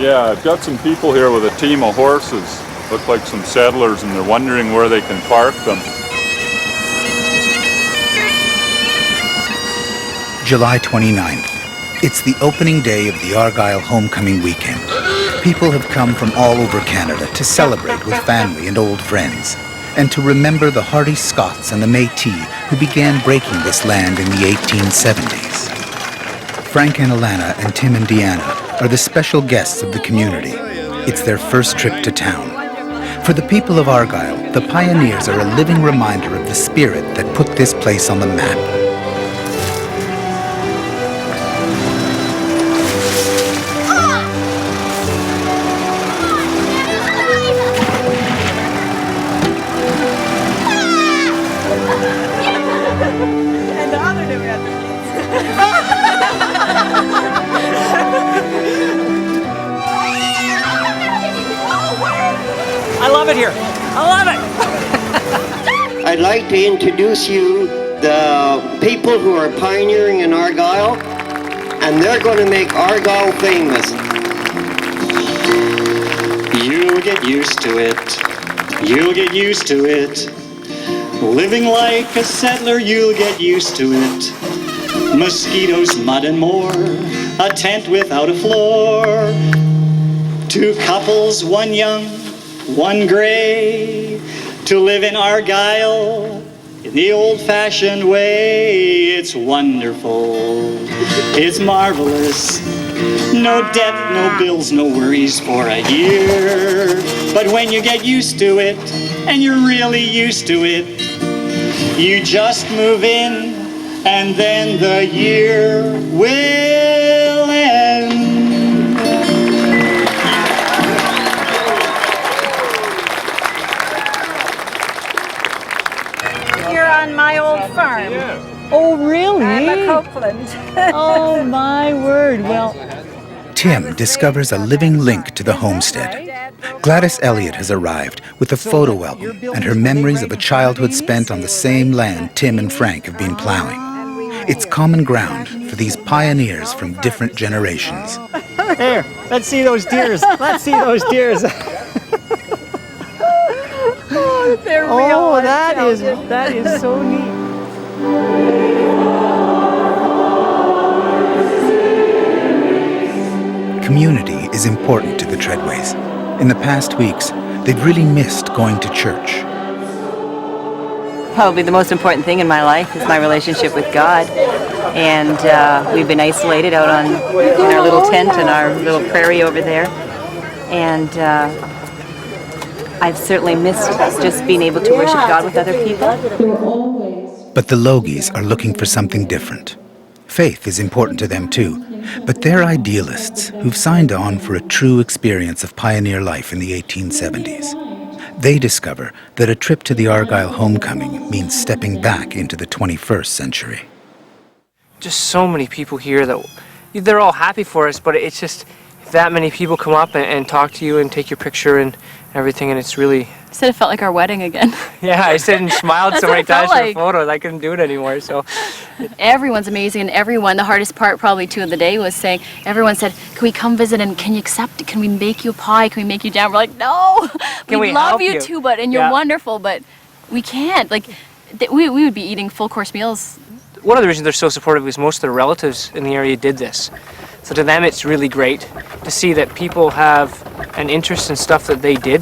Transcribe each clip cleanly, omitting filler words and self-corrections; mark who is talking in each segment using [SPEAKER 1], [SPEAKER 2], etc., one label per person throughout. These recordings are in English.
[SPEAKER 1] Yeah, I've got some people here with a team of horses. Look like some settlers, and they're wondering where they can park them.
[SPEAKER 2] July 29th. It's the opening day of the Argyle Homecoming Weekend. People have come from all over Canada to celebrate with family and old friends, and to remember the hardy Scots and the Métis who began breaking this land in the 1870s. Frank and Alana and Tim and Deanna are the special guests of the community. It's their first trip to town. For the people of Argyle, the pioneers are a living reminder of the spirit that put this place on the map.
[SPEAKER 3] I love it here. I love it.
[SPEAKER 4] I'd like to introduce you the people who are pioneering in Argyle, and they're going to make Argyle famous.
[SPEAKER 5] You'll get used to it. You'll get used to it. Living like a settler, you'll get used to it. Mosquitoes, mud and more. A tent without a floor. 2 couples, 1 young, 1 gray, to live in Argyle in the old-fashioned way. It's wonderful, it's marvelous. No debt, no bills, no worries for a year. But when you get used to it, and you're really used to it, you just move in, and then the year will end.
[SPEAKER 6] On my old farm.
[SPEAKER 3] Oh, really?
[SPEAKER 6] I'm a Copeland.
[SPEAKER 3] Oh, my word. Well,
[SPEAKER 2] Tim discovers a living link to the homestead. Gladys Elliott has arrived with a photo album and her memories of a childhood spent on the same land Tim and Frank have been plowing. It's common ground for these pioneers from different generations.
[SPEAKER 3] here, let's see those deers. Let's see those deers.
[SPEAKER 6] They're real.
[SPEAKER 3] Oh, that is so neat.
[SPEAKER 2] Community is important to the Treadways. In the past weeks, they've really missed going to church.
[SPEAKER 7] Probably the most important thing in my life is my relationship with God. And we've been isolated out in our little tent in our little prairie over there. And I've certainly missed just being able to worship God with other people.
[SPEAKER 2] But the Logies are looking for something different. Faith is important to them too, but they're idealists who've signed on for a true experience of pioneer life in the 1870s. They discover that a trip to the Argyle homecoming means stepping back into the 21st century.
[SPEAKER 8] Just so many people here that they're all happy for us, but it's just that many people come up and talk to you and take your picture and everything, and it's really...
[SPEAKER 9] I said it felt like our wedding again.
[SPEAKER 8] Yeah, I said and smiled so many times for photos, I couldn't do it anymore, so...
[SPEAKER 9] Everyone's amazing, and everyone, the hardest part probably too of the day was saying, everyone said, can we come visit and can you accept it? Can we make you a pie? Can we make you jam? We're like, no! We love you too, but, and you're wonderful, but we can't. Like, we would be eating full course meals.
[SPEAKER 8] One of the reasons they're so supportive is most of their relatives in the area did this. So to them it's really great to see that people have an interest in stuff that they did.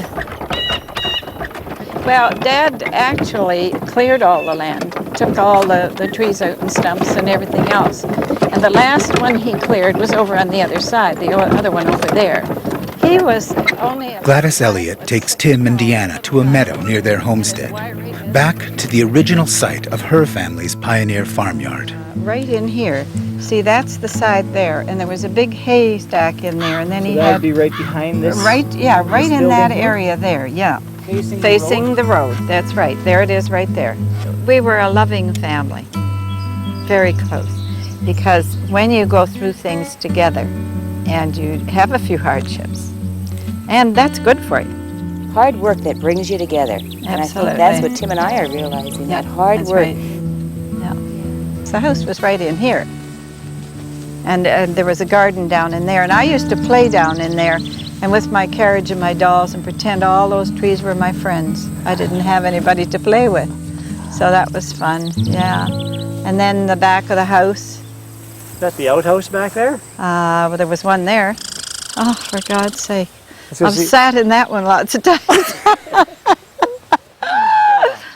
[SPEAKER 6] Well, Dad actually cleared all the land, took all the trees out and stumps and everything else. And the last one he cleared was over on the other side, the other one over there. He was only...
[SPEAKER 2] Gladys Elliott takes Tim and Deanna to a meadow near their homestead, back to the original site of her family's pioneer farmyard.
[SPEAKER 6] Right in here. See, that's the side there, and there was a big haystack in there, and then he
[SPEAKER 3] That'd
[SPEAKER 6] had...
[SPEAKER 3] be right behind this?
[SPEAKER 6] Right in that area there, yeah. Facing the road, that's right. There it is right there. We were a loving family, very close, because when you go through things together and you have a few hardships, and that's good for you.
[SPEAKER 7] Hard work that brings you together. And I think that's what Tim and I are realizing, that hard work.
[SPEAKER 6] Right. Yeah. So the house was right in here. And there was a garden down in there, and I used to play down in there and with my carriage and my dolls and pretend all those trees were my friends. I didn't have anybody to play with. So that was fun, yeah. And then the back of the house.
[SPEAKER 10] Is that the outhouse back there?
[SPEAKER 6] Well, there was one there. Oh, for God's sake. I've sat in that one lots of times.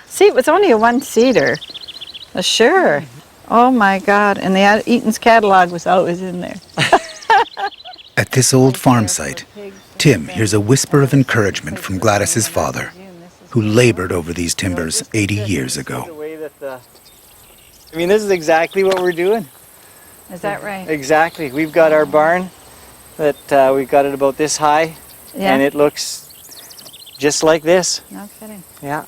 [SPEAKER 6] See, it was only a one-seater. Sure. Oh my God, and the Eaton's catalog was always in there.
[SPEAKER 2] At this old farm site, Tim hears a whisper of encouragement from Gladys's father, who labored over these timbers 80 years ago.
[SPEAKER 10] I mean, this is exactly what we're doing.
[SPEAKER 6] Is that right?
[SPEAKER 10] Exactly. We've got our barn that we've got it about this high, and it looks just like this.
[SPEAKER 6] No kidding.
[SPEAKER 10] Yeah.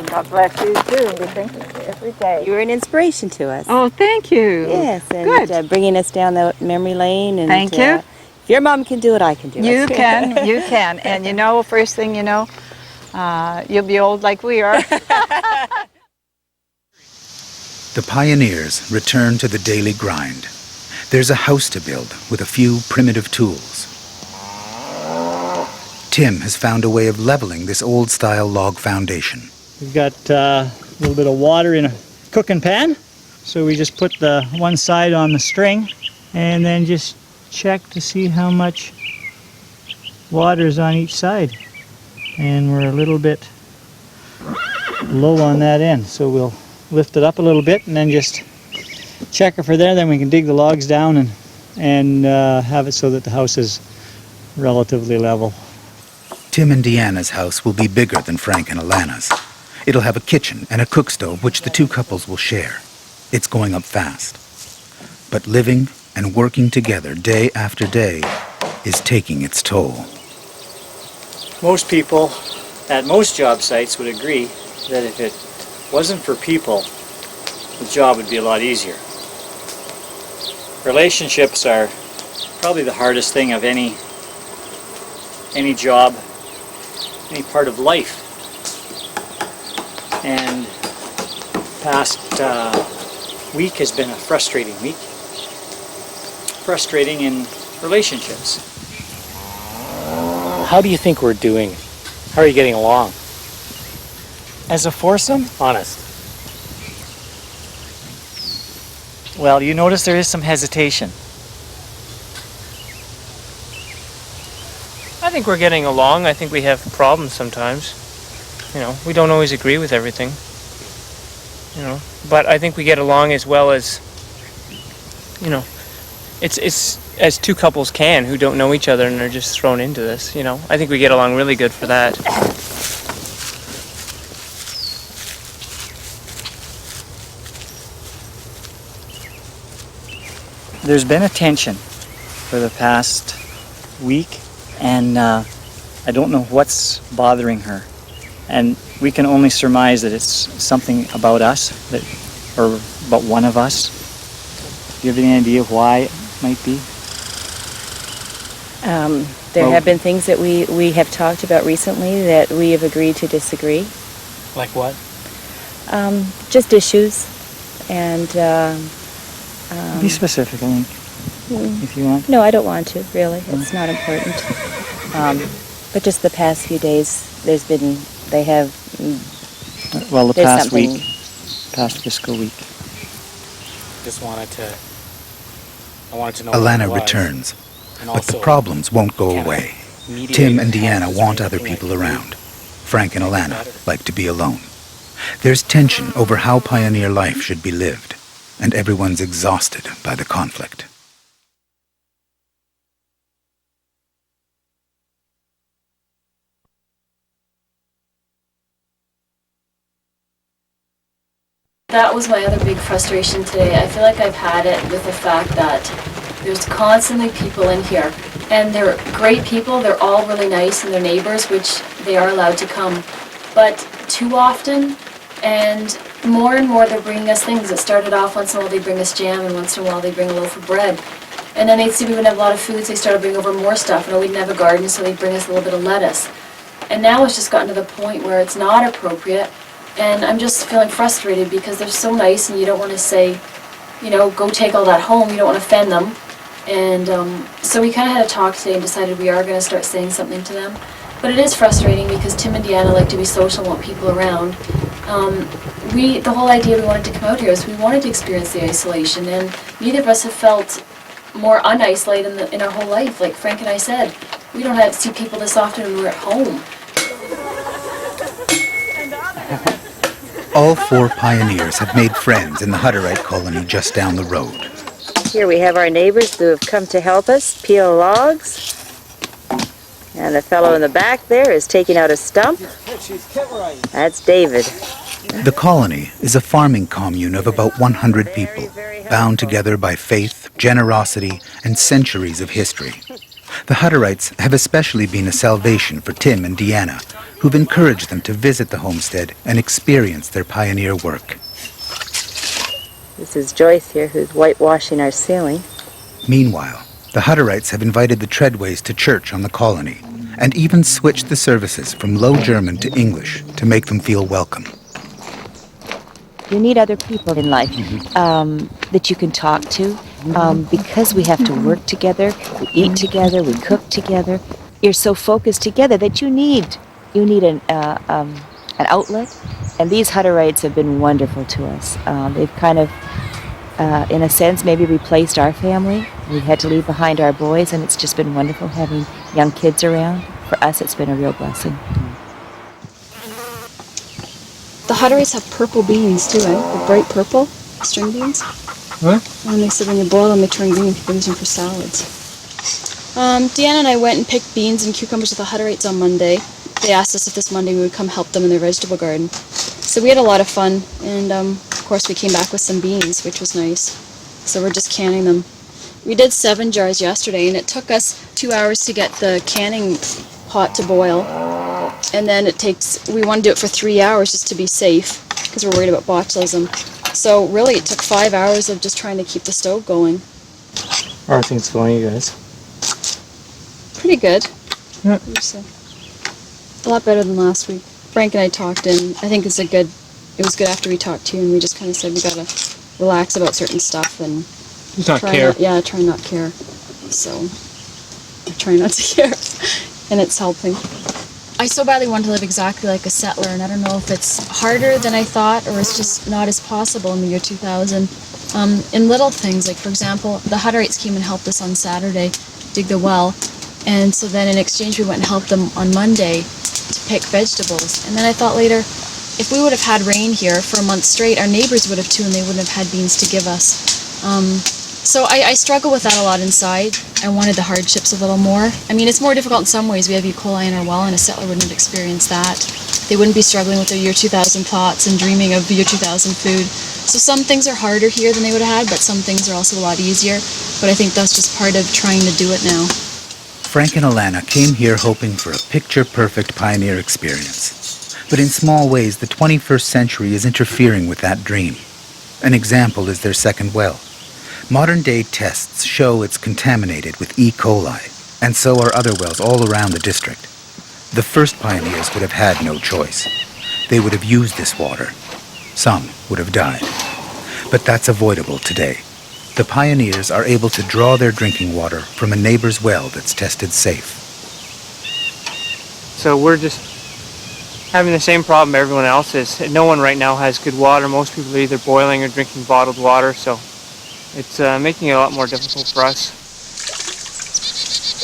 [SPEAKER 6] God bless you too. We think of you every day.
[SPEAKER 7] You were an inspiration to us.
[SPEAKER 6] Oh, thank you.
[SPEAKER 7] Yes, and bringing us down the memory lane. And,
[SPEAKER 6] thank you.
[SPEAKER 7] If your mom can do it, I can do it.
[SPEAKER 6] You can, you can. And you know, first thing you know, you'll be old like we are.
[SPEAKER 2] The pioneers return to the daily grind. There's a house to build with a few primitive tools. Tim has found a way of leveling this old-style log foundation.
[SPEAKER 10] We've got a little bit of water in a cooking pan. So we just put the one side on the string and then just check to see how much water is on each side. And we're a little bit low on that end. So we'll lift it up a little bit and then just check it for there. Then we can dig the logs down and have it so that the house is relatively level.
[SPEAKER 2] Tim and Deanna's house will be bigger than Frank and Alana's. It'll have a kitchen and a cook stove which the two couples will share. It's going up fast. But living and working together day after day is taking its toll.
[SPEAKER 10] Most people at most job sites would agree that if it wasn't for people, the job would be a lot easier. Relationships are probably the hardest thing of any job, any part of life. And past week has been a frustrating week. Frustrating in relationships.
[SPEAKER 8] How do you think we're doing? How are you getting along?
[SPEAKER 10] As a foursome?
[SPEAKER 8] Honest.
[SPEAKER 10] Well, you notice there is some hesitation.
[SPEAKER 8] I think we're getting along. I think we have problems sometimes. You know, we don't always agree with everything. You know, but I think we get along as well as, you know, it's as two couples can who don't know each other and are just thrown into this, you know. I think we get along really good for that.
[SPEAKER 10] There's been a tension for the past week, and I don't know what's bothering her. And we can only surmise that it's something about us, or about one of us. Do you have any idea why it might be?
[SPEAKER 7] There have been things that we have talked about recently that we have agreed to disagree.
[SPEAKER 8] Like what?
[SPEAKER 7] Just issues, and
[SPEAKER 10] Be specific, I think, if you want.
[SPEAKER 7] No, I don't want to, really. It's not important. But just the past few days, they have...
[SPEAKER 10] Well, the past week, past fiscal week.
[SPEAKER 8] I wanted to know.
[SPEAKER 2] Alana returns, but the problems won't go away. Tim and Deanna want other people around. Frank and Alana like to be alone. There's tension over how pioneer life should be lived, and everyone's exhausted by the conflict.
[SPEAKER 9] That was my other big frustration today. I feel like I've had it with the fact that there's constantly people in here, and they're great people. They're all really nice, and they're neighbors, which they are allowed to come. But too often, and more they're bringing us things. It started off once in a while they bring us jam, and once in a while they bring a loaf of bread. And then they'd see we wouldn't have a lot of food, so they started bringing over more stuff. And we didn't have a garden, so they'd bring us a little bit of lettuce. And now it's just gotten to the point where it's not appropriate. And I'm just feeling frustrated because they're so nice, and you don't want to say, you know, go take all that home. You don't want to offend them. And so we kind of had a talk today and decided we are going to start saying something to them. But it is frustrating because Tim and Deanna like to be social and want people around. The whole idea we wanted to come out here is we wanted to experience the isolation, and neither of us have felt more unisolated in our whole life. Like Frank and I said, we don't have to see people this often when we're at home.
[SPEAKER 2] All 4 pioneers have made friends in the Hutterite colony just down the road.
[SPEAKER 7] Here we have our neighbors who have come to help us peel logs. And the fellow in the back there is taking out a stump. That's David.
[SPEAKER 2] The colony is a farming commune of about 100 people, bound together by faith, generosity, and centuries of history. The Hutterites have especially been a salvation for Tim and Deanna, who've encouraged them to visit the homestead and experience their pioneer work.
[SPEAKER 7] This is Joyce here, who's whitewashing our ceiling.
[SPEAKER 2] Meanwhile, the Hutterites have invited the Treadways to church on the colony, and even switched the services from Low German to English to make them feel welcome.
[SPEAKER 7] You need other people in life that you can talk to. Because we have to work together, we eat together, we cook together. You're so focused together that you need an outlet. And these Hutterites have been wonderful to us. They've kind of, in a sense, maybe replaced our family. We had to leave behind our boys, and it's just been wonderful having young kids around. For us, it's been a real blessing.
[SPEAKER 11] The Hutterites have purple beans too, the bright purple string beans.
[SPEAKER 8] What?
[SPEAKER 11] And they said when you boil them, they turn green. People use them for salads. Deanna and I went and picked beans and cucumbers with the Hutterites on Monday. They asked us if this Monday we would come help them in their vegetable garden. So we had a lot of fun, and of course we came back with some beans, which was nice. So we're just canning them. We did 7 jars yesterday, and it took us 2 hours to get the canning pot to boil. And then we want to do it for 3 hours just to be safe, because we're worried about botulism. So really it took 5 hours of just trying to keep the stove going.
[SPEAKER 8] How are things going, you guys?
[SPEAKER 11] Pretty good.
[SPEAKER 8] Yeah.
[SPEAKER 11] A lot better than last week. Frank and I talked, and I think it was good after we talked to you, and we just kind of said we gotta relax about certain stuff and try not care. So I try not to care, and it's helping. I so badly want to live exactly like a settler, and I don't know if it's harder than I thought or it's just not as possible in the year 2000. In little things, like for example, the Hutterites came and helped us on Saturday dig the well, and so then in exchange we went and helped them on Monday to pick vegetables. And then I thought later, if we would have had rain here for a month straight, our neighbors would have too, and they wouldn't have had beans to give us. So I struggle with that a lot inside. I wanted the hardships a little more. I mean, it's more difficult in some ways. We have E. coli in our well, and a settler wouldn't have experienced that. They wouldn't be struggling with their year 2000 plots and dreaming of year 2000 food. So some things are harder here than they would have had, but some things are also a lot easier. But I think that's just part of trying to do it now.
[SPEAKER 2] Frank and Alana came here hoping for a picture-perfect pioneer experience. But in small ways, the 21st century is interfering with that dream. An example is their second well. Modern-day tests show it's contaminated with E. coli, and so are other wells all around the district. The first pioneers would have had no choice. They would have used this water. Some would have died. But that's avoidable today. The pioneers are able to draw their drinking water from a neighbor's well that's tested safe.
[SPEAKER 8] So we're just having the same problem everyone else is. No one right now has good water. Most people are either boiling or drinking bottled water, so it's making it a lot more difficult for us.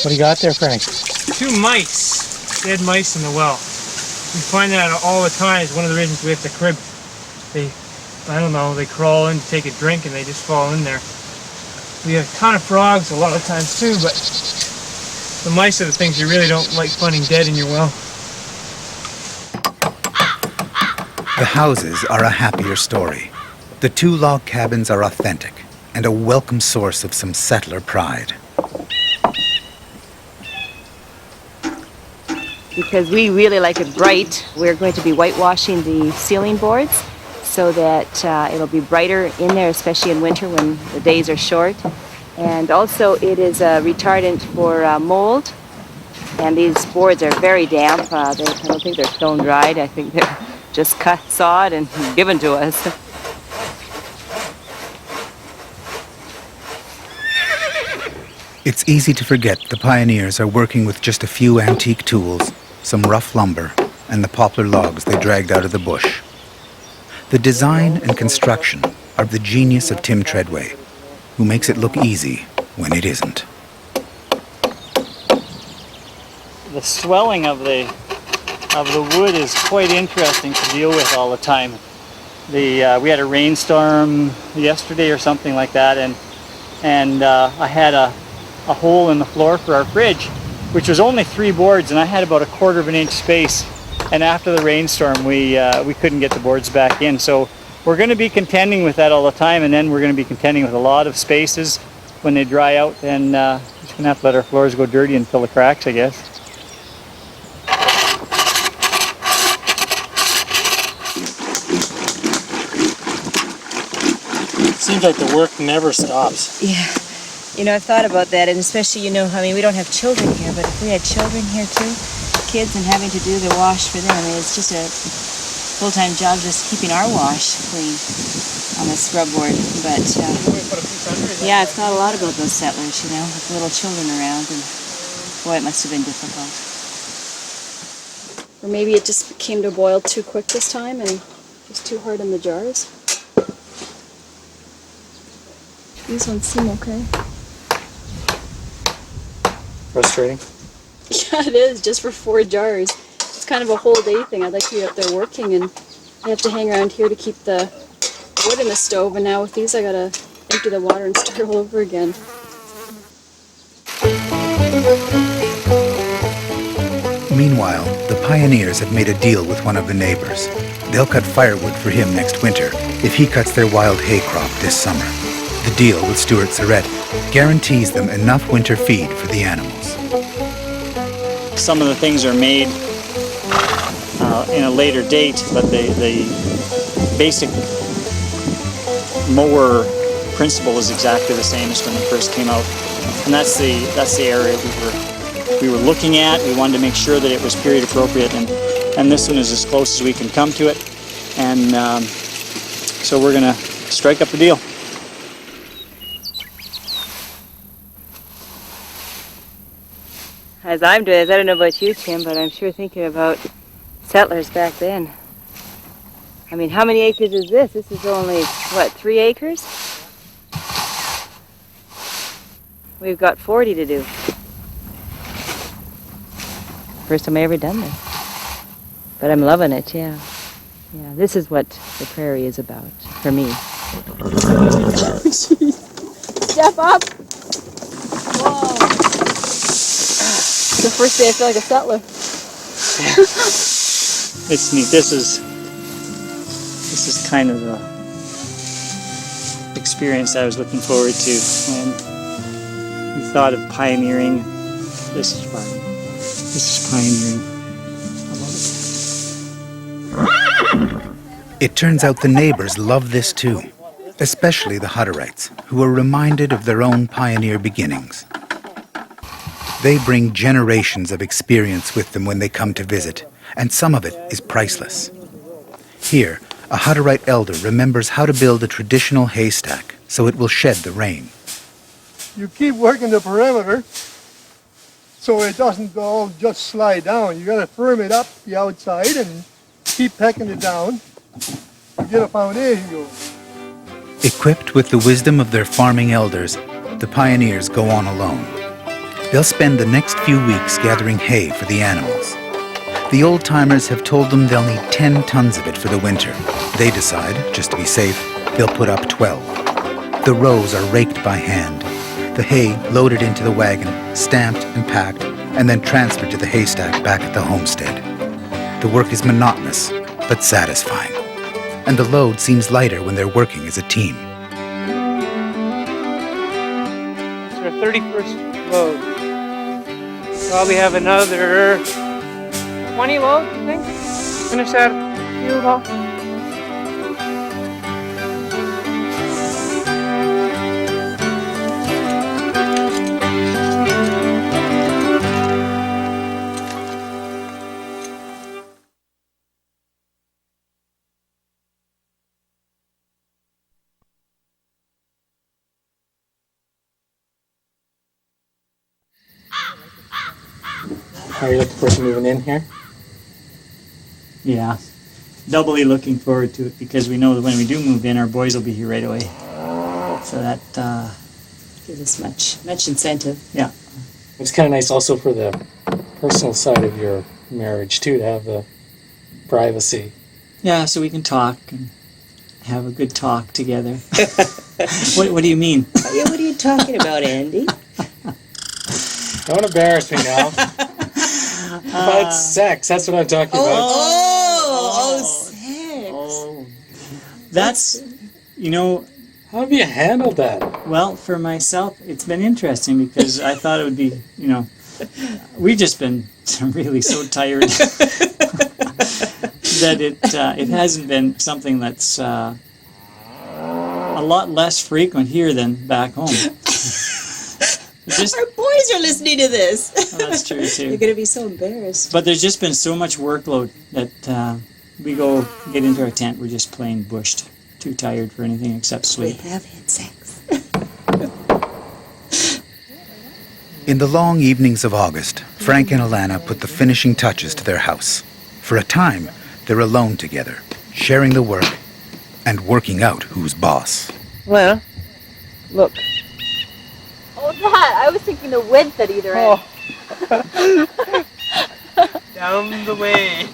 [SPEAKER 10] What do you got there, Frank?
[SPEAKER 8] 2 mice, dead mice in the well. We find that all the time. It's one of the reasons we have to crib. They crawl in to take a drink and they just fall in there. We have a ton of frogs a lot of times too, but the mice are the things you really don't like finding dead in your well.
[SPEAKER 2] The houses are a happier story. The 2 log cabins are authentic and a welcome source of some settler pride.
[SPEAKER 7] Because we really like it bright, we're going to be whitewashing the ceiling boards so that it'll be brighter in there, especially in winter when the days are short. And also it is a retardant for mold. And these boards are very damp. I don't think they're stone dried. I think they're just sawed and given to us.
[SPEAKER 2] It's easy to forget the pioneers are working with just a few antique tools, some rough lumber, and the poplar logs they dragged out of the bush. The design and construction are the genius of Tim Treadway, who makes it look easy when it isn't.
[SPEAKER 10] The swelling of the wood is quite interesting to deal with all the time. We had a rainstorm yesterday or something like that, and I had a hole in the floor for our fridge, which was only 3 boards, and I had about 1/4 of an inch space. And after the rainstorm, we couldn't get the boards back in. So we're going to be contending with that all the time, and then we're going to be contending with a lot of spaces when they dry out, and just going to have to let our floors go dirty and fill the cracks, I guess.
[SPEAKER 8] Seems like the work never stops.
[SPEAKER 7] Yeah. You know, I've thought about that, and especially, you know, I mean, we don't have children here, but if we had children here too, kids, and having to do the wash for them, I mean, it's just a full-time job just keeping our wash clean on the scrub board. But, yeah, I've thought a lot about those settlers, you know, with little children around, and boy, it must have been difficult.
[SPEAKER 11] Or maybe it just came to boil too quick this time and was too hard in the jars. These ones seem okay.
[SPEAKER 8] Frustrating.
[SPEAKER 11] Yeah, it is, just for 4 jars. It's kind of a whole day thing. I'd like to be out there working, and I have to hang around here to keep the wood in the stove, and now with these I gotta empty the water and start all over again.
[SPEAKER 2] Meanwhile, the pioneers have made a deal with one of the neighbors. They'll cut firewood for him next winter if he cuts their wild hay crop this summer. The deal with Stuart Surrett guarantees them enough winter feed for the animals.
[SPEAKER 10] Some of the things are made in a later date, but the basic mower principle is exactly the same as when they first came out. And that's the area we were looking at. We wanted to make sure that it was period appropriate, and this one is as close as we can come to it. And so we're going to strike up the deal.
[SPEAKER 7] As I'm doing, I don't know about you, Tim, but I'm sure thinking about settlers back then. I mean, how many acres is this? This is only, what, 3 acres? We've got 40 to do. First time I ever done this. But I'm loving it, yeah. Yeah, this is what the prairie is about, for me.
[SPEAKER 11] Step up! Whoa! It's the first day I feel like a settler.
[SPEAKER 10] It's neat. This is kind of the experience I was looking forward to when we thought of pioneering. This is fun. This is pioneering. I love it.
[SPEAKER 2] It turns out the neighbors love this too, especially the Hutterites, who are reminded of their own pioneer beginnings. They bring generations of experience with them when they come to visit, and some of it is priceless. Here, a Hutterite elder remembers how to build a traditional haystack so it will shed the rain.
[SPEAKER 12] You keep working the perimeter so it doesn't all just slide down. You got to firm it up the outside and keep pecking it down to get a foundation going.
[SPEAKER 2] Equipped with the wisdom of their farming elders, the pioneers go on alone. They'll spend the next few weeks gathering hay for the animals. The old-timers have told them they'll need 10 tons of it for the winter. They decide, just to be safe, they'll put up 12. The rows are raked by hand. The hay loaded into the wagon, stamped and packed, and then transferred to the haystack back at the homestead. The work is monotonous, but satisfying. And the load seems lighter when they're working as a team.
[SPEAKER 8] It's our 31st load. Probably have another 20 loads, I think. Finish that few off.
[SPEAKER 13] Are you looking forward to moving in here?
[SPEAKER 10] Yeah. Doubly looking forward to it because we know that when we do move in, our boys will be here right away. So that
[SPEAKER 7] gives us much incentive.
[SPEAKER 10] Yeah.
[SPEAKER 13] It's kind of nice also for the personal side of your marriage too, to have the privacy.
[SPEAKER 10] Yeah, so we can talk and have a good talk together. What do you mean?
[SPEAKER 7] What are you talking about, Andy?
[SPEAKER 13] Don't embarrass me now. About sex, that's what I'm talking about.
[SPEAKER 7] Sex.
[SPEAKER 10] Oh, that's, you know...
[SPEAKER 13] How have you handled that?
[SPEAKER 10] Well, for myself, it's been interesting because I thought it would be, you know... We've just been really so tired that it hasn't been something that's a lot less frequent here than back home.
[SPEAKER 7] Our boys are listening to this.
[SPEAKER 10] Well, that's true too.
[SPEAKER 7] You're going to be so embarrassed.
[SPEAKER 10] But there's just been so much workload that we go get into our tent, we're just plain bushed. Too tired for anything except sleep.
[SPEAKER 7] We have had sex.
[SPEAKER 2] In the long evenings of August, Frank and Alana put the finishing touches to their house. For a time, they're alone together, sharing the work and working out who's boss.
[SPEAKER 8] Lana, look.
[SPEAKER 9] Oh, that! I was thinking the width at either end.
[SPEAKER 8] Down the way.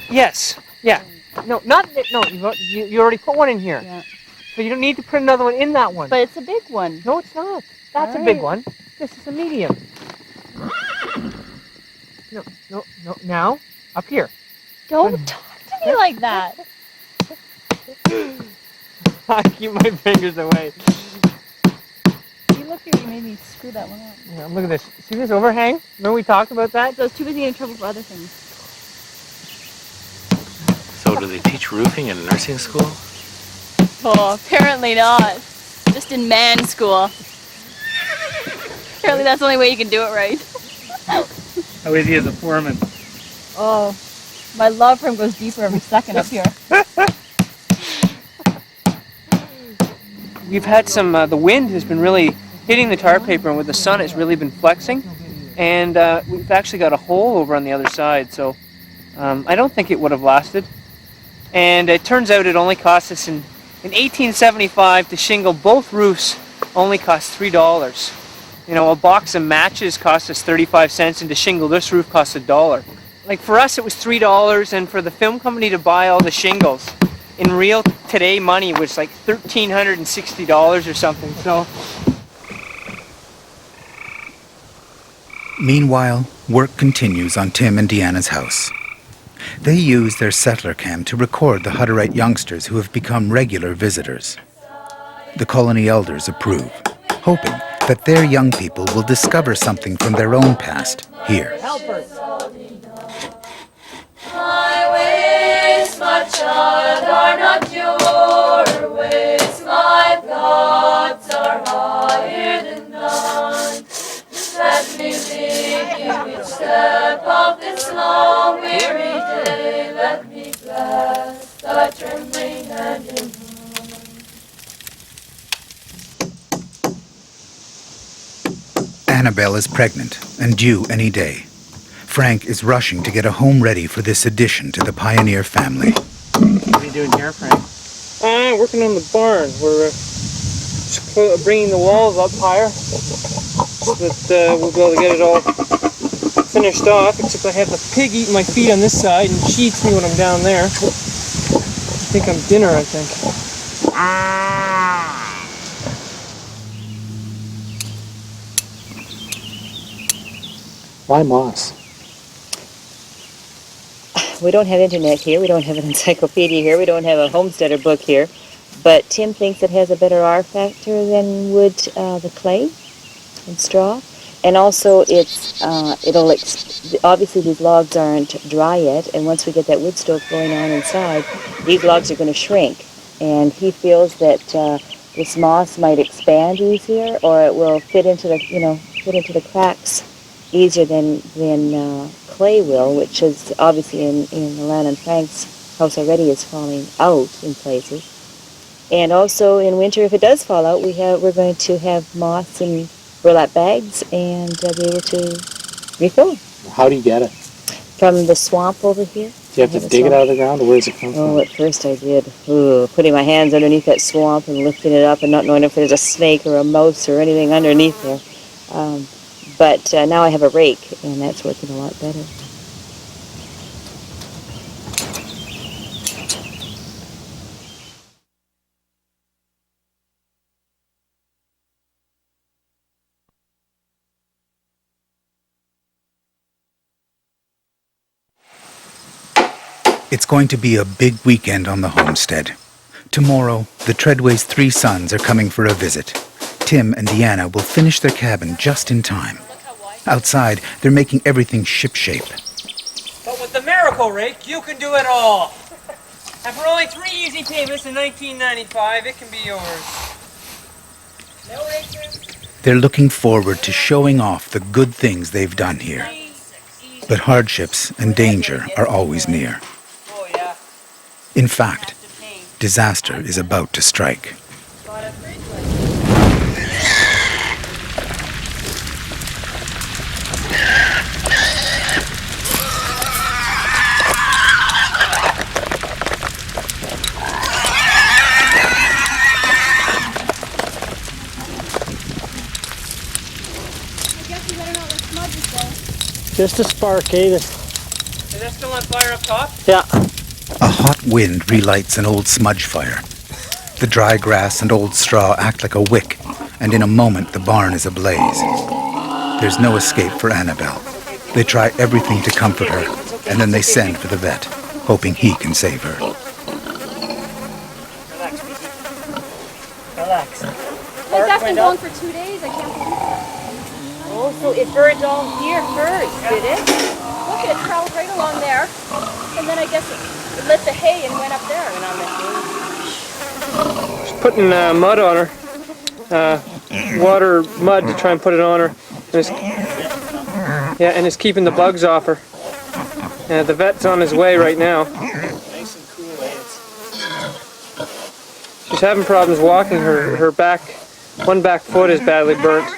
[SPEAKER 8] Yes. Yeah. No, not no. You already put one in here.
[SPEAKER 9] Yeah.
[SPEAKER 8] So you don't need to put another one in that one.
[SPEAKER 9] But it's a big one.
[SPEAKER 8] No, it's not. That's
[SPEAKER 9] All
[SPEAKER 8] a big
[SPEAKER 9] right.
[SPEAKER 8] one. This is a medium. No. Now, up here.
[SPEAKER 9] Don't talk to me like that.
[SPEAKER 8] I keep my fingers away.
[SPEAKER 9] You look here, you made me screw that one up.
[SPEAKER 8] Yeah, look at this. See this overhang? Remember we talked about that?
[SPEAKER 9] So I was too busy getting in trouble for other things.
[SPEAKER 14] So do they teach roofing in nursing school?
[SPEAKER 9] Oh, apparently not. Just in man school. Apparently that's the only way you can do it right.
[SPEAKER 10] How is he as a foreman?
[SPEAKER 9] Oh, my love for him goes deeper every second up here.
[SPEAKER 8] We've had some, the wind has been really hitting the tar paper, and with the sun it's really been flexing. And we've actually got a hole over on the other side, so I don't think it would have lasted. And it turns out it only cost us, in 1875, to shingle both roofs only cost $3. You know, a box of matches cost us 35 cents, and to shingle this roof cost $1. Like for us it was $3, and for the film company to buy all the shingles, in real today money was like $1,360 or something, so.
[SPEAKER 2] Meanwhile, work continues on Tim and Deanna's house. They use their settler cam to record the Hutterite youngsters who have become regular visitors. The colony elders approve, hoping that their young people will discover something from their own past here.
[SPEAKER 15] My ways, my child, are not your ways. My thoughts are higher than none. Let me lead you each step of this long weary day. Let me clasp thy trembling hand in mine.
[SPEAKER 2] Annabelle is pregnant and due any day. Frank is rushing to get a home ready for this addition to the Pioneer family.
[SPEAKER 8] What are you doing here, Frank? Working on the barn. We're just bringing the walls up higher so that we'll be able to get it all finished off, except I have the pig eating my feet on this side, and she eats me when I'm down there. I think I'm dinner, I think.
[SPEAKER 13] Why moss?
[SPEAKER 7] We don't have internet here, we don't have an encyclopedia here, we don't have a homesteader book here, but Tim thinks it has a better R factor than would the clay and straw. And also obviously these logs aren't dry yet, and once we get that wood stove going on inside, these logs are going to shrink. And he feels that this moss might expand easier, or it will fit into the cracks easier than clay will, which is obviously in Alana and Frank's house already is falling out in places. And also in winter, if it does fall out, we're going to have moss and burlap bags and be able to refill them.
[SPEAKER 13] How do you get it?
[SPEAKER 7] From the swamp over here.
[SPEAKER 13] Do you have to dig it out of the ground, or where does it come from?
[SPEAKER 7] Oh, at first I did. Ooh, putting my hands underneath that swamp and lifting it up and not knowing if there's a snake or a mouse or anything underneath there. But now I have a rake, and that's working a lot better.
[SPEAKER 2] It's going to be a big weekend on the homestead. Tomorrow, the Treadway's 3 sons are coming for a visit. Tim and Deanna will finish their cabin just in time. Outside, they're making everything shipshape.
[SPEAKER 3] But with the Miracle Rake, you can do it all. And for only 3 easy payments in $19.95, it can be yours. No rake here?
[SPEAKER 2] They're looking forward to showing off the good things they've done here. But hardships and danger are always near. In fact, disaster is about to strike.
[SPEAKER 10] Just a spark, eh?
[SPEAKER 3] Is that still on fire up top?
[SPEAKER 10] Yeah.
[SPEAKER 2] A hot wind relights an old smudge fire. The dry grass and old straw act like a wick, and in a moment the barn is ablaze. There's no escape for Annabelle. They try everything to comfort her, and then they send for the vet, hoping he can save her.
[SPEAKER 3] Relax.
[SPEAKER 11] That's been going for 2 days. I can't believe it.
[SPEAKER 7] Oh, so it burned all here first, did it?
[SPEAKER 11] Look, it traveled right along there, and then I guess it lit the hay and went up there. And on the hay.
[SPEAKER 3] Just putting mud on her. Water, mud to try and put it on her. And it's keeping the bugs off her. The vet's on his way right now.
[SPEAKER 10] Nice and cool, eh?
[SPEAKER 3] She's having problems walking. Her back, one back foot is badly burnt.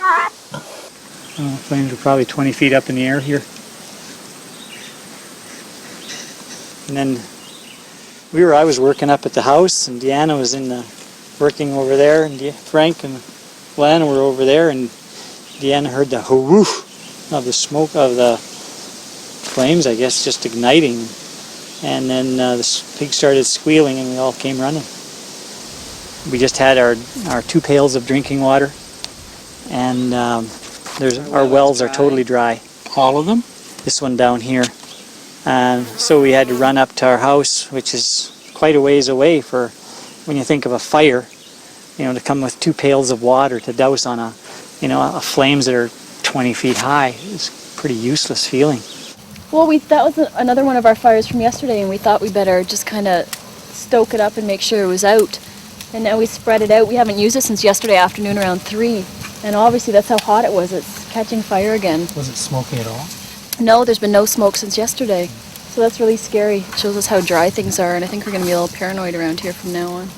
[SPEAKER 10] Flames are probably 20 feet up in the air here. And then I was working up at the house, and Deanna was working over there, and Frank and Glenn were over there, and Deanna heard the whoosh of the smoke of the flames, I guess, just igniting. And then the pig started squealing, and we all came running. We just had our 2 pails of drinking water, and our wells are totally dry.
[SPEAKER 13] All of them?
[SPEAKER 10] This one down here. So we had to run up to our house, which is quite a ways away for when you think of a fire, to come with 2 pails of water to douse on a flames that are 20 feet high. It's a pretty useless feeling.
[SPEAKER 11] Well, that was another one of our fires from yesterday, and we thought we better just kind of stoke it up and make sure it was out. And now we spread it out. We haven't used it since yesterday afternoon around 3. And obviously that's how hot it was. It's catching fire again.
[SPEAKER 13] Was it smoky at all?
[SPEAKER 11] No, there's been no smoke since yesterday. So that's really scary. It shows us how dry things are, and I think we're going to be a little paranoid around here from now on.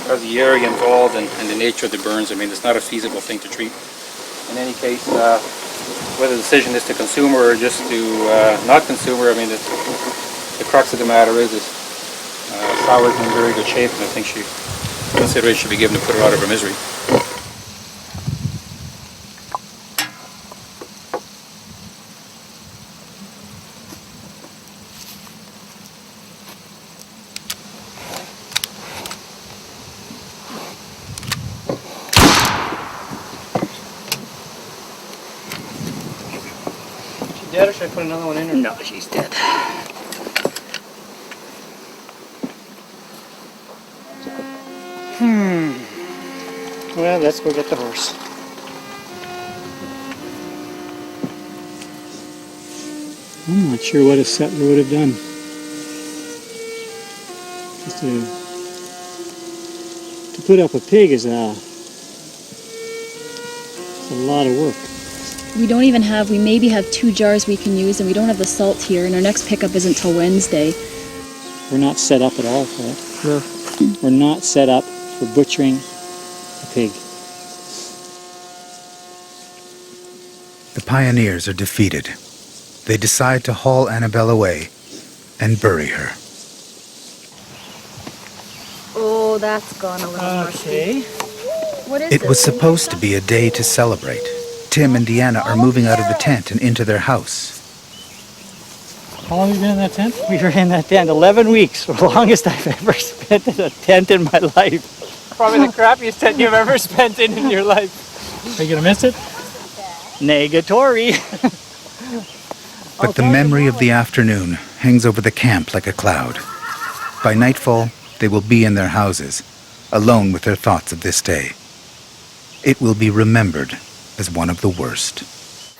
[SPEAKER 16] Because of the area involved and the nature of the burns, I mean, it's not a feasible thing to treat. In any case, whether the decision is to consume or just to not consume her, I mean, the crux of the matter is Sour's in very good shape, and I think consideration should be given to put her out of her misery.
[SPEAKER 3] Dead, or should I put another one in her?
[SPEAKER 7] No, she's dead.
[SPEAKER 10] Well, let's go get the horse. I'm not sure what a settler would have done. Just to put up a pig is a lot of work.
[SPEAKER 11] We don't even have, we maybe have 2 jars we can use, and we don't have the salt here, and our next pickup isn't till Wednesday.
[SPEAKER 10] We're not set up at all for it.
[SPEAKER 3] No.
[SPEAKER 10] We're not set up for butchering a pig.
[SPEAKER 2] The pioneers are defeated. They decide to haul Annabelle away and bury her.
[SPEAKER 11] Oh, that's gone a little mushy. What is
[SPEAKER 2] It was supposed to be a day to celebrate. Tim and Deanna are moving out of the tent and into their house.
[SPEAKER 10] How long have you been in that tent? We were in that tent 11 weeks, the longest I've ever spent in a tent in my life.
[SPEAKER 8] Probably the crappiest tent you've ever spent in your life.
[SPEAKER 10] Are you gonna miss it? Negatory.
[SPEAKER 2] But the memory of the afternoon hangs over the camp like a cloud. By nightfall, they will be in their houses, alone with their thoughts of this day. It will be remembered as one of the worst.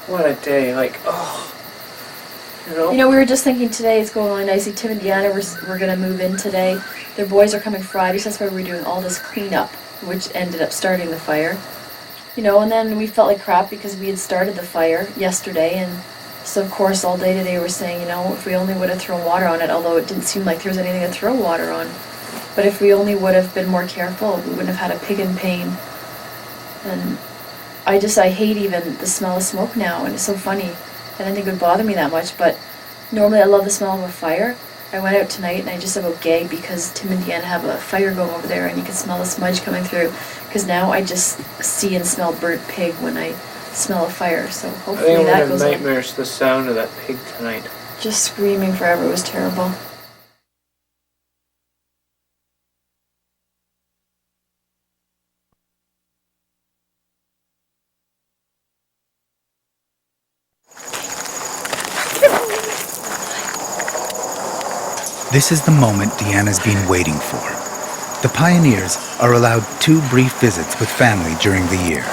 [SPEAKER 8] What a day, like, oh.
[SPEAKER 9] You know, we were just thinking today it's going really nicely. Tim and Deanna we're going to move in today. Their boys are coming Friday, so that's why we're doing all this cleanup, which ended up starting the fire. You know, and then we felt like crap because we had started the fire yesterday, and so of course all day today we're saying, you know, if we only would have thrown water on it, although it didn't seem like there was anything to throw water on. But if we only would have been more careful, we wouldn't have had a pig in pain. And I hate even the smell of smoke now, and it's so funny. I didn't think it would bother me that much, but normally I love the smell of a fire. I went out tonight and I just about gagged because Tim and Deanna have a fire going over there and you can smell the smudge coming through. Because now I just see and smell burnt pig when I smell a fire, so hopefully that goes away.
[SPEAKER 8] Nightmares, the sound of that pig tonight.
[SPEAKER 9] Just screaming forever was terrible.
[SPEAKER 2] This is the moment Deanna's been waiting for. The pioneers are allowed 2 brief visits with family during the year.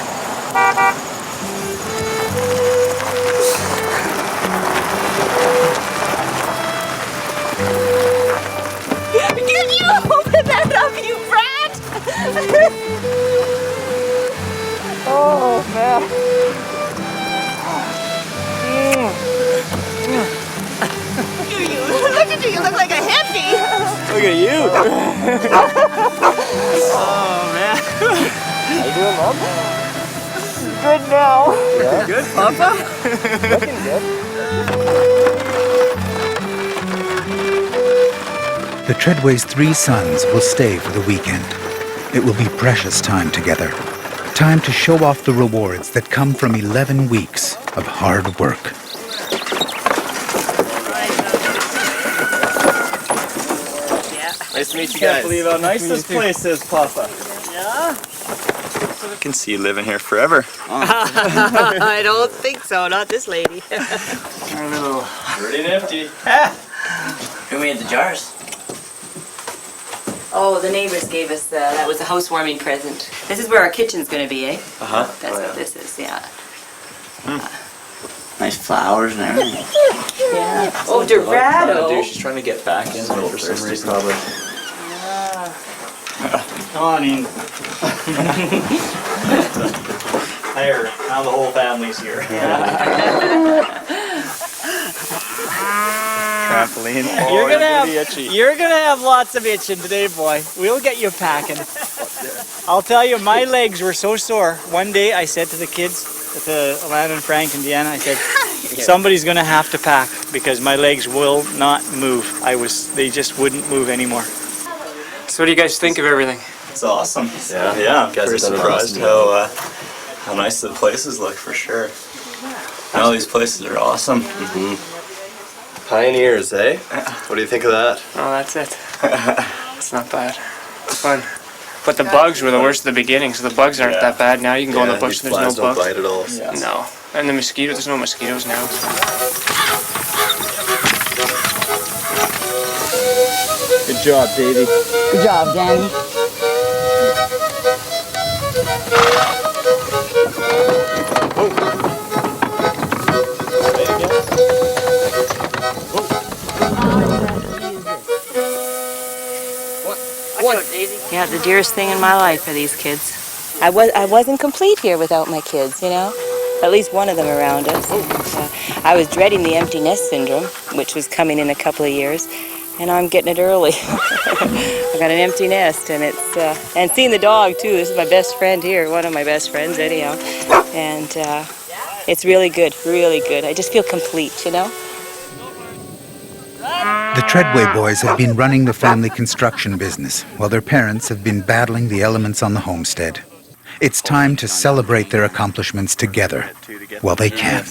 [SPEAKER 15] Can you open that up, you brat?
[SPEAKER 8] Oh, man.
[SPEAKER 15] Look at you, you look like a hippie.
[SPEAKER 8] Look at you. Oh, man.
[SPEAKER 15] How you doing, Mom?
[SPEAKER 8] Good now.
[SPEAKER 15] Yeah.
[SPEAKER 8] Good, Papa?
[SPEAKER 15] Looking good.
[SPEAKER 2] The Treadway's 3 sons will stay for the weekend. It will be precious time together. Time to show off the rewards that come from 11 weeks of hard work.
[SPEAKER 14] Nice to meet you
[SPEAKER 10] Can't
[SPEAKER 14] guys.
[SPEAKER 10] believe how nice this place is, Papa.
[SPEAKER 14] Yeah? I can see you living here forever.
[SPEAKER 17] I don't think so, not this lady.
[SPEAKER 14] Pretty nifty.
[SPEAKER 17] Who made the jars? Oh, the neighbors gave us that was a housewarming present. This is where our kitchen's gonna be, eh?
[SPEAKER 14] Uh-huh.
[SPEAKER 17] That's what this is, yeah.
[SPEAKER 14] Nice flowers and everything.
[SPEAKER 17] Yeah. Oh, Dorado.
[SPEAKER 14] She's trying to get back in there for some reason. Probably.
[SPEAKER 10] Come on in. There, now the whole family's here.
[SPEAKER 14] Trampoline.
[SPEAKER 10] You're gonna have lots of itching today, boy. We'll get you packing. I'll tell you, my legs were so sore. One day I said to the kids, to Alana and Frank and Deanna, I said, somebody's gonna have to pack because my legs will not move. They just wouldn't move anymore.
[SPEAKER 8] So what do you guys think of everything?
[SPEAKER 14] It's awesome. Yeah. I'm pretty surprised how nice the places look for sure. All these places are awesome.
[SPEAKER 18] Pioneers, eh? What do you think of that?
[SPEAKER 8] Oh, that's it. It's not bad. It's fun. But the bugs were the worst at the beginning, so the bugs aren't that bad now. You can go in the bush and there's no bugs.
[SPEAKER 18] Don't bite at all.
[SPEAKER 8] Yeah. No. And the mosquitoes, there's no mosquitoes now.
[SPEAKER 10] Good job, Davey.
[SPEAKER 17] Good job, Danny.
[SPEAKER 7] Yeah, the dearest thing in my life are these kids. I wasn't complete here without my kids, you know. At least one of them around us. I was dreading the empty nest syndrome, which was coming in a couple of years, and I'm getting it early. I got an empty nest, and it's and seeing the dog too. This is my best friend here, one of my best friends anyhow, and
[SPEAKER 17] It's really good, really good. I just feel complete, you know?
[SPEAKER 2] The Treadway boys have been running the family construction business while their parents have been battling the elements on the homestead. It's time to celebrate their accomplishments together while they can.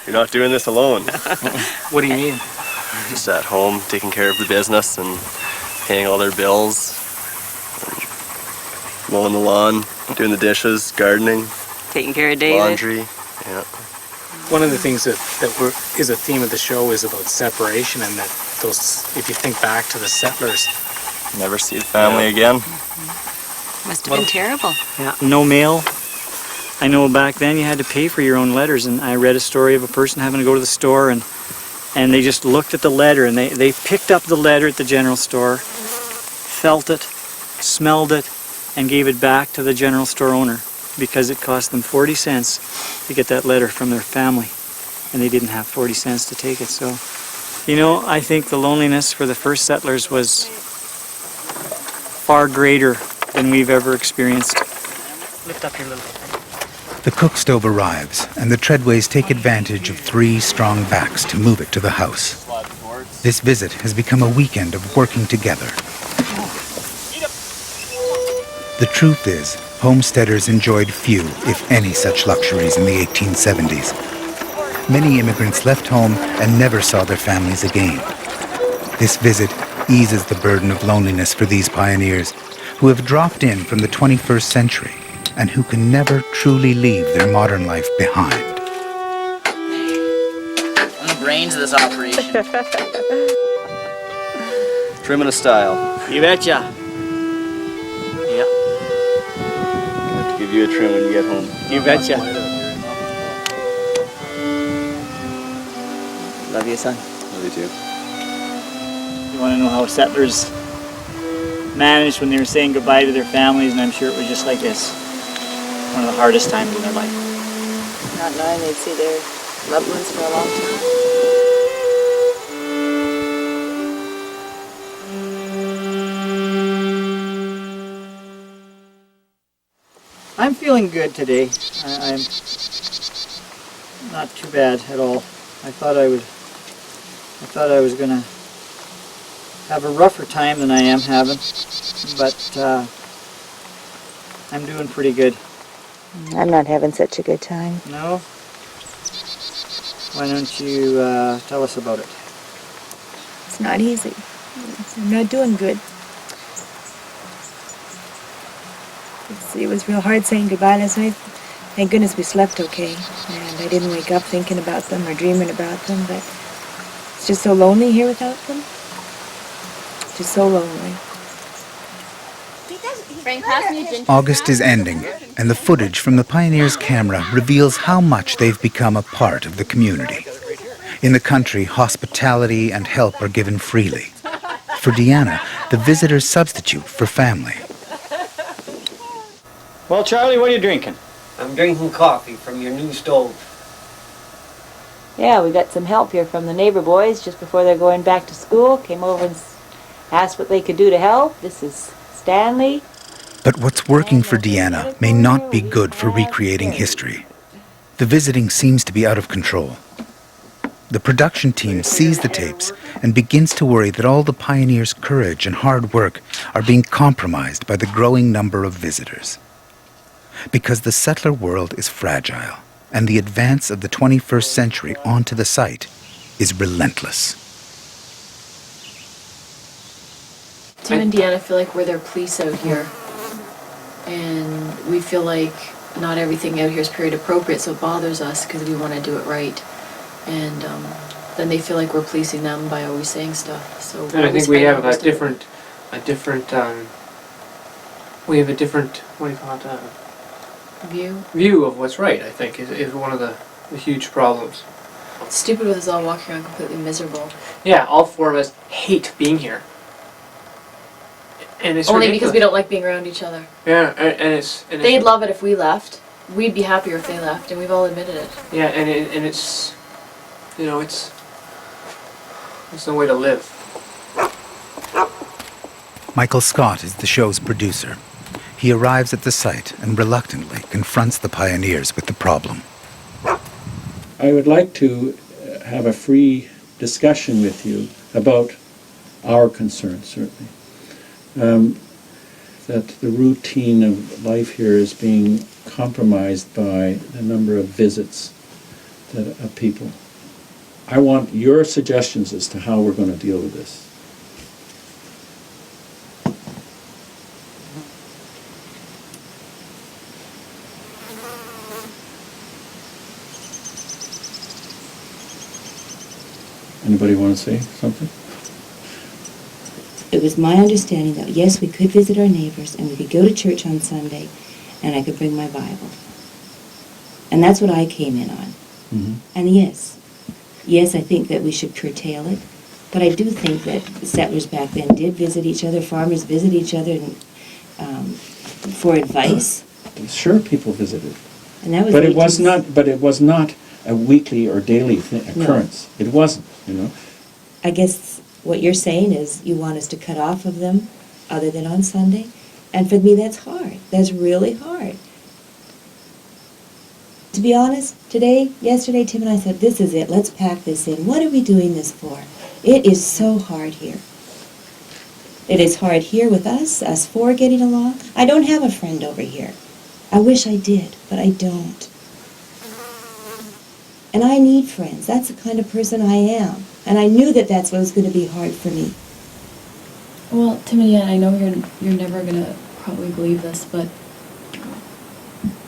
[SPEAKER 18] You're not doing this alone.
[SPEAKER 16] What do you mean?
[SPEAKER 18] Just at home, taking care of the business and paying all their bills, mowing the lawn, doing the dishes, gardening,
[SPEAKER 17] Taking care of David.
[SPEAKER 18] laundry. Yeah.
[SPEAKER 13] One of the things that is a theme of the show is about separation, and that those, if you think back to the settlers,
[SPEAKER 14] Never see the family again.
[SPEAKER 17] Must have been terrible.
[SPEAKER 10] Yeah, no mail. I know back then you had to pay for your own letters, and I read a story of a person having to go to the store and they just looked at the letter, and they picked up the letter at the general store, felt it, smelled it, and gave it back to the general store owner because it cost them 40 cents to get that letter from their family, and they didn't have 40 cents to take it. So, you know, I think the loneliness for the first settlers was far greater than we've ever experienced.
[SPEAKER 8] Lift up your little...
[SPEAKER 2] The cook stove arrives, and the Treadways take advantage of 3 strong backs to move it to the house. This visit has become a weekend of working together. The truth is, homesteaders enjoyed few, if any, such luxuries in the 1870s. Many immigrants left home and never saw their families again. This visit eases the burden of loneliness for these pioneers who have dropped in from the 21st century and who can never truly leave their modern life behind.
[SPEAKER 19] I'm the brains of this operation.
[SPEAKER 18] Trimming a style.
[SPEAKER 10] You betcha. Yeah.
[SPEAKER 18] I'll have to give you a trim when you get home.
[SPEAKER 10] You betcha.
[SPEAKER 19] Love you, son.
[SPEAKER 18] Love you too.
[SPEAKER 10] You want to know how settlers managed when they were saying goodbye to their families, and I'm sure it was just like this. One of the hardest times in their life.
[SPEAKER 7] Not knowing they'd see their loved ones for a long time.
[SPEAKER 10] I'm feeling good today. I'm not too bad at all. I thought I was gonna have a rougher time than I am having, but I'm doing pretty good.
[SPEAKER 7] I'm not having such a good time.
[SPEAKER 10] No? Why don't you tell us about it?
[SPEAKER 20] It's not easy. I'm not doing good. It was real hard saying goodbye last night. Thank goodness we slept okay, and I didn't wake up thinking about them or dreaming about them, but it's just so lonely here without them. Just so lonely.
[SPEAKER 2] August is ending, and the footage from the Pioneers' camera reveals how much they've become a part of the community. In the country, hospitality and help are given freely. For Deanna, the visitors substitute for family.
[SPEAKER 10] Well, Charlie, what are you drinking?
[SPEAKER 4] I'm drinking coffee from your new stove.
[SPEAKER 7] Yeah, we got some help here from the neighbor boys just before they're going back to school. Came over and asked what they could do to help. This is Stanley.
[SPEAKER 2] But what's working for Deanna may not be good for recreating history. The visiting seems to be out of control. The production team sees the tapes and begins to worry that all the pioneers' courage and hard work are being compromised by the growing number of visitors. Because the settler world is fragile, and the advance of the 21st century onto the site is relentless.
[SPEAKER 11] Tim and Deanna feel like we're their police out here. And we feel like not everything out here is period appropriate, so it bothers us because we want to do it right. And then they feel like we're policing them by always saying stuff. So
[SPEAKER 8] and I think we have a different, what do you call it, view of what's right, I think, is one of the huge problems.
[SPEAKER 11] It's stupid with us all walking around completely miserable.
[SPEAKER 8] Yeah, all 4 of us hate being here. And it's
[SPEAKER 11] only
[SPEAKER 8] ridiculous.
[SPEAKER 11] because we don't like being around each other.
[SPEAKER 8] Yeah, and it's
[SPEAKER 11] they'd love it if we left. We'd be happier if they left, and we've all admitted it.
[SPEAKER 8] Yeah, and it's, you know, it's no way to live.
[SPEAKER 2] Michael Scott is the show's producer. he arrives at the site and reluctantly confronts the pioneers with the problem.
[SPEAKER 21] I would like to have a free discussion with you about our concerns, certainly. That the routine of life here is being compromised by the number of visits of people. I want your suggestions as to how we're going to deal with this. Anybody want to say something?
[SPEAKER 20] It was my understanding that, yes, we could visit our neighbors and we could go to church on Sunday and I could bring my Bible. And that's what I came in on.
[SPEAKER 21] Mm-hmm.
[SPEAKER 20] And yes, I think that we should curtail it. But I do think that the settlers back then did visit each other, farmers visit each other and, for advice.
[SPEAKER 21] Sure, people visited.
[SPEAKER 20] And that was
[SPEAKER 21] but it was not a weekly or daily occurrence. No. It wasn't, you know.
[SPEAKER 20] I guess what you're saying is you want us to cut off of them other than on Sunday. And for me, that's hard. That's really hard. To be honest, yesterday, Tim and I said, this is it. Let's pack this in. What are we doing this for? It is so hard here. It is hard here with us four getting along. I don't have a friend over here. I wish I did, but I don't. And I need friends. That's the kind of person I am. And I knew that that's what was going to be hard for me.
[SPEAKER 11] Well, Timothy, I know you're never going to probably believe this, but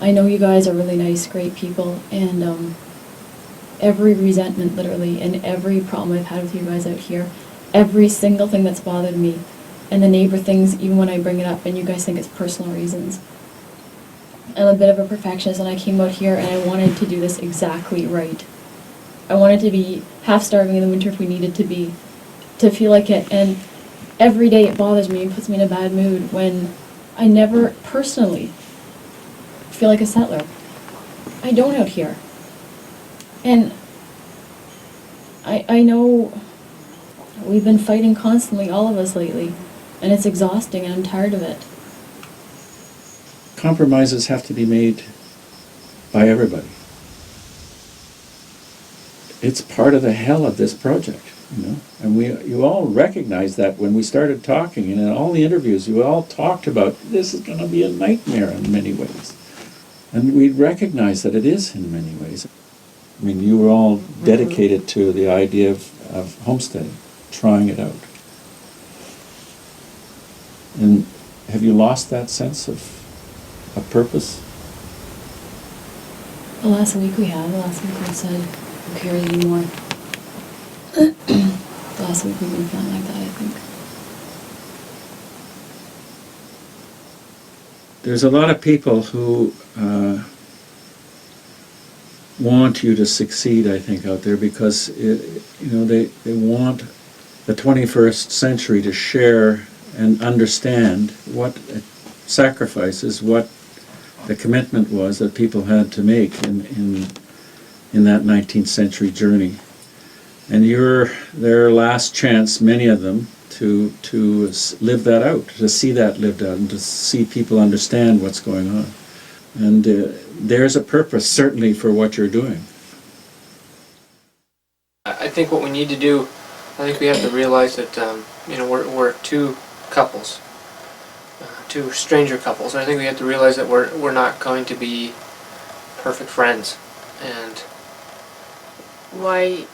[SPEAKER 11] I know you guys are really nice, great people, and every resentment, literally, and every problem I've had with you guys out here, every single thing that's bothered me, and the neighbor things, even when I bring it up, and you guys think it's personal reasons. I'm a bit of a perfectionist, and I came out here and I wanted to do this exactly right. I wanted to be half starving in the winter if we needed to be, to feel like it, and every day it bothers me and puts me in a bad mood when I never personally feel like a settler. I don't out here. And I know we've been fighting constantly, all of us lately, and it's exhausting and I'm tired of it.
[SPEAKER 21] Compromises have to be made by everybody. It's part of the hell of this project, you know. And you all recognize that when we started talking, and in all the interviews, you all talked about this is going to be a nightmare in many ways. And we recognize that it is in many ways. I mean, you were all dedicated to the idea of homesteading, trying it out. And have you lost that sense of purpose?
[SPEAKER 11] The last week we said, who cares anymore? The last week we've been feeling like that, I think.
[SPEAKER 21] There's a lot of people who want you to succeed, I think, out there because they want the 21st century to share and understand what sacrifices, what the commitment was that people had to make in that 19th century journey. And you're their last chance, many of them, to live that out, to see that lived out, and to see people understand what's going on. And there's a purpose, certainly, for what you're doing.
[SPEAKER 8] I think what we need to do, I think we have to realize that we're two couples, two stranger couples, and I think we have to realize that we're not going to be perfect friends, and
[SPEAKER 11] why?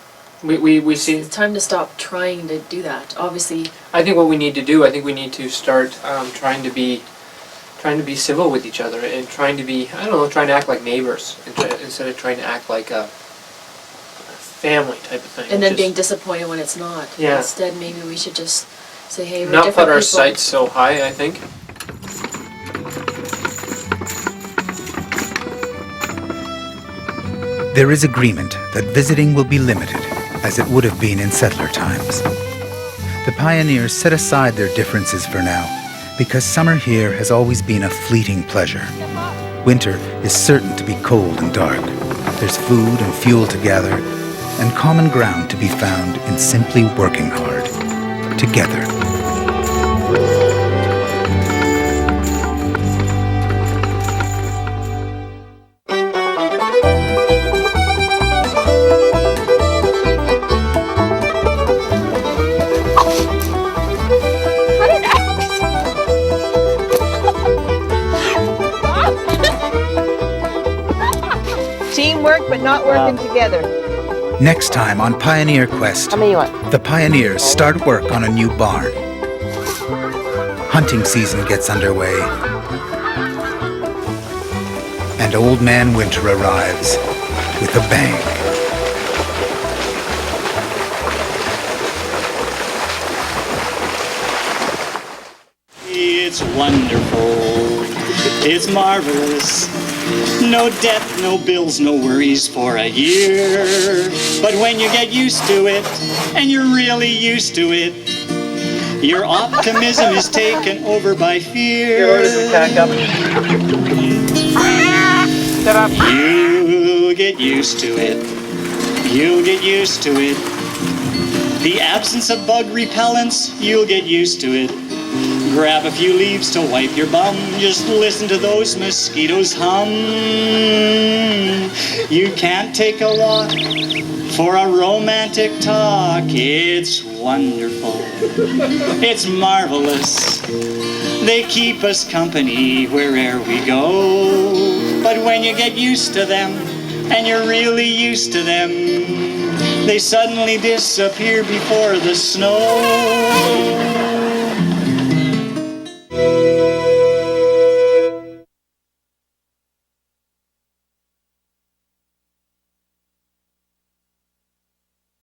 [SPEAKER 8] We see.
[SPEAKER 11] It's time to stop trying to do that. Obviously.
[SPEAKER 8] I think what we need to do. I think we need to start trying to be civil with each other and trying to act like neighbors instead of trying to act like a family type of thing.
[SPEAKER 11] And then being disappointed when it's not.
[SPEAKER 8] Yeah.
[SPEAKER 11] Instead, maybe we should just say, hey, we're
[SPEAKER 8] not
[SPEAKER 11] different
[SPEAKER 8] put our
[SPEAKER 11] people.
[SPEAKER 8] sights so high, I think.
[SPEAKER 2] There is agreement that visiting will be limited, as it would have been in settler times. The pioneers set aside their differences for now, because summer here has always been a fleeting pleasure. Winter is certain to be cold and dark. There's food and fuel to gather, and common ground to be found in simply working hard, together.
[SPEAKER 7] Teamwork, but not working together.
[SPEAKER 2] Next time on Pioneer Quest,
[SPEAKER 7] How many you want?
[SPEAKER 2] the pioneers start work on a new barn. Hunting season gets underway, and Old Man Winter arrives with a bang.
[SPEAKER 5] It's wonderful, it's marvelous. No debt, no bills, no worries for a year. But when you get used to it, and you're really used to it, your optimism is taken over by fear. You'll get used to it. You'll get used to it. The absence of bug repellents, you'll get used to it. Grab a few leaves to wipe your bum. Just listen to those mosquitoes hum. You can't take a walk for a romantic talk. It's wonderful. It's marvelous. They keep us company wherever we go. But when you get used to them, and you're really used to them, they suddenly disappear before the snow.